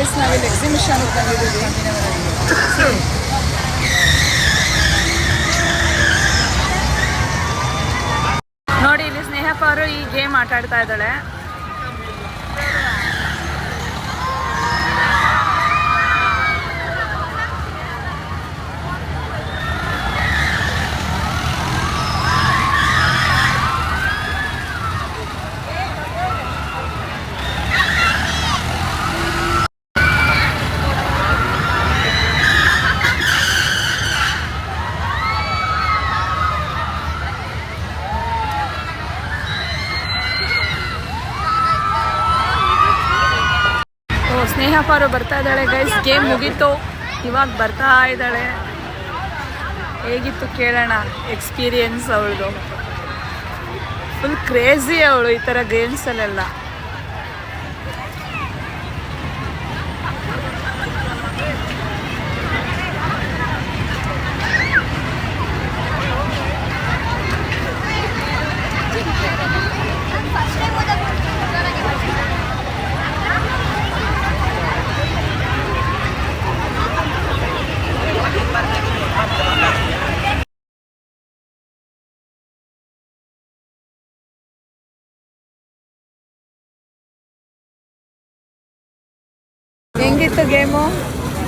Guys ನಾವಿಲ್ಲಿ ಎಕ್ಸಿಬಿಷನ್ಗೆ ಬಂದಿದ್ದೀವಿ. ನೋಡಿ ಇಲ್ಲಿ ಸ್ನೇಹಕ್ಕ ಅವರು ಈ ಗೇಮ್ ಆಟ ಆಡ್ತಾ ಇದ್ದಾಳೆ. ಸ್ನೇಹಪ್ಪ ಅವರು ಬರ್ತಾ ಇದ್ದಾಳೆ ಗೈಸ್. ಗೇಮ್ ಮುಗೀತು, ಇವಾಗ ಬರ್ತಾ ಇದ್ದಾಳೆ. ಹೇಗಿತ್ತು ಕೇಳೋಣ ಎಕ್ಸ್ಪೀರಿಯನ್ಸ್ ಅವಳದು. ಫುಲ್ ಕ್ರೇಜಿ ಅವಳು ಈ ಥರ ಗೇಮ್ಸಲ್ಲೆಲ್ಲ. ಹೆಂಗಿತ್ತು ಗೇಮು?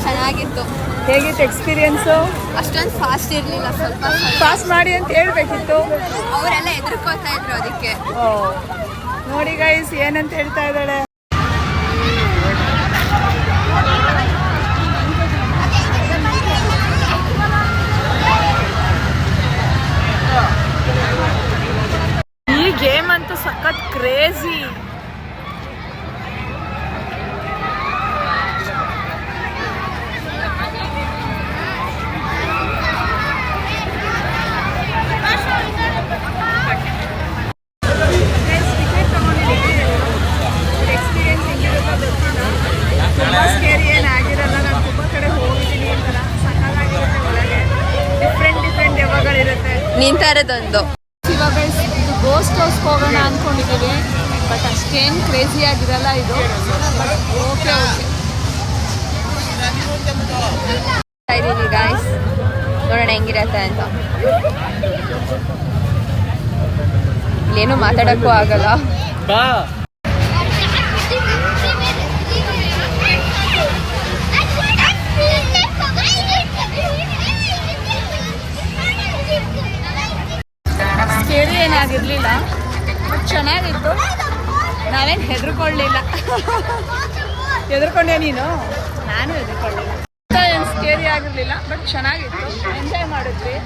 ಚೆನ್ನಾಗಿತ್ತು. ಹೇಗಿತ್ತು ಎಕ್ಸ್ಪೀರಿಯನ್ಸು? ಅಷ್ಟೊಂದು ಫಾಸ್ಟ್ ಇರಲಿಲ್ಲ, ಸ್ವಲ್ಪ ಪಾಸ್ ಮಾಡಿ ಅಂತ ಹೇಳ್ಬೇಕಿತ್ತು. ಅವರೆಲ್ಲ ಎದುರ್ಕೋತಾ ಇದ್ರು ಅದಕ್ಕೆ. ನೋಡಿ ಗೈಸ್ ಏನಂತ ಹೇಳ್ತಾ ಇದ್ದಾಳೆ. ಈ ಗೇಮ್ ಅಂತೂ ಸಖತ್ ಕ್ರೇಜಿ. ನಿಂತಾ ಇರೋದೊಂದು. ಇವಾಗ ಇದು ಗೋಸ್ಟ್ ಹೌಸ್ಗೆ ಹೋಗೋಣ ಅಂದ್ಕೊಂಡಿದ್ದೀವಿ, ಬಟ್ ಅಷ್ಟೇನು ಕ್ರೇಜಿ ಆಗಿರಲ್ಲ ಇದು. ಓಕೆ ಇದೀವಿ ಗಾಯ್ಸ್, ನೋಡೋಣ ಹೆಂಗಿರತ್ತೆ ಅಂತ. ಇಲ್ಲೇನು ಮಾತಾಡೋಕ್ಕೂ ಆಗಲ್ಲ. ಸ್ಕೇರಿ ಏನಾಗಿರಲಿಲ್ಲ, ಬಟ್ ಚೆನ್ನಾಗಿತ್ತು. ನಾವೇನು ಹೆದರ್ಕೊಳ್ಳಿಲ್ಲ. ಹೆದರ್ಕೊಂಡೆ ನೀನು? ನಾನು ಹೆದರ್ಕೊಳ್ಳಿಲ್ಲ. ಏನು ಸ್ಕೇರಿ ಆಗಿರಲಿಲ್ಲ, ಬಟ್ ಚೆನ್ನಾಗಿತ್ತು. ಎಂಜಾಯ್ ಮಾಡಿದ್ವಿ.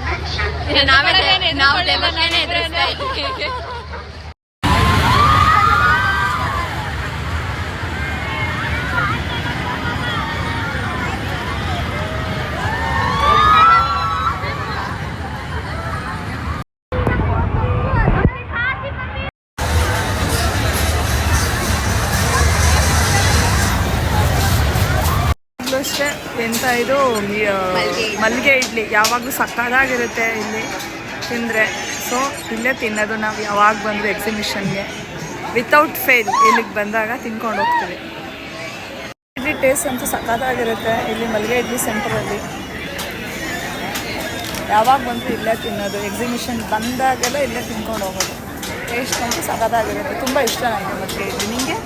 ಅಷ್ಟೇ ಎಂತ ಇದು ಮಲ್ಲಿಗೆ ಇಡ್ಲಿ ಯಾವಾಗಲೂ ಸಕ್ಕದಾಗಿರುತ್ತೆ ಇಲ್ಲಿ ತಿಂದರೆ. ಸೊ ಇಲ್ಲೇ ತಿನ್ನೋದು ನಾವು ಯಾವಾಗ ಬಂದರೂ ಎಕ್ಸಿಬಿಷನ್ಗೆ. ವಿತೌಟ್ ಫೇಲ್ ಇಲ್ಲಿಗೆ ಬಂದಾಗ ತಿನ್ಕೊಂಡು ಹೋಗ್ತೀವಿ. ಇಡ್ಲಿ ಟೇಸ್ಟ್ ಅಂತೂ ಸಕ್ಕದಾಗಿರುತ್ತೆ ಇಲ್ಲಿ ಮಲ್ಲಿಗೆ ಇಡ್ಲಿ ಸೆಂಟರಲ್ಲಿ. ಯಾವಾಗ ಬಂದರೂ ಇಲ್ಲೇ ತಿನ್ನೋದು. ಎಕ್ಸಿಬಿಷನ್ ಬಂದಾಗೆಲ್ಲ ಇಲ್ಲೇ ತಿನ್ಕೊಂಡು ಹೋಗೋದು. ಟೇಸ್ಟ್ ಅಂತೂ ಸಕ್ಕದಾಗಿರುತ್ತೆ. ತುಂಬ ಇಷ್ಟ ನನಗೆ ಮಲ್ಲಿಗೆ ಇಡ್ಲಿ. ನಿಮಗೆ?